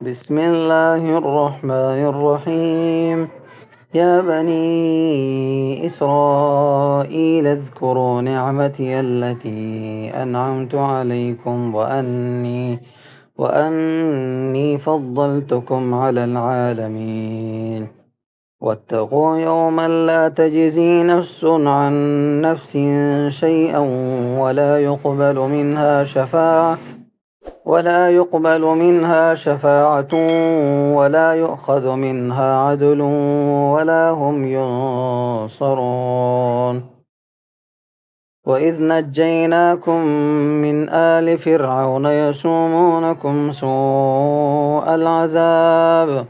بسم الله الرحمن الرحيم. يا بني إسرائيل اذكروا نعمتي التي أنعمت عليكم وأني فضلتكم على العالمين. واتقوا يوما لا تجزي نفس عن نفس شيئا ولا يقبل منها شفاعة ولا يؤخذ منها عدل ولا هم ينصرون. وإذ نجيناكم من آل فرعون يسومونكم سوء العذاب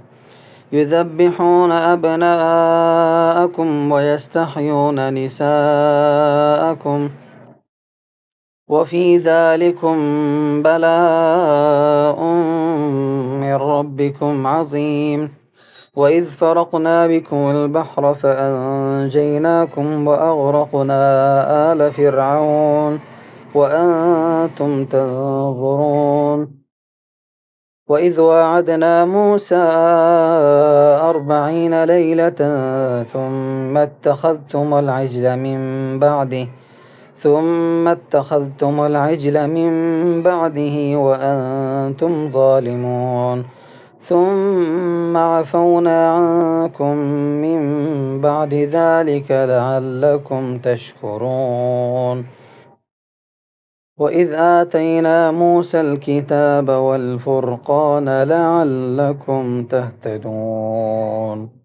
يذبحون أبناءكم ويستحيون نساءكم وفي ذلكم بلاء من ربكم عظيم. وإذ فرقنا بكم البحر فأنجيناكم وأغرقنا آل فرعون وأنتم تنظرون. وإذ واعدنا موسى 40 ليلة ثم اتخذتم العجل من بعده وأنتم ظالمون. ثم عفونا عنكم من بعد ذلك لعلكم تشكرون. وإذ آتينا موسى الكتاب والفرقان لعلكم تهتدون.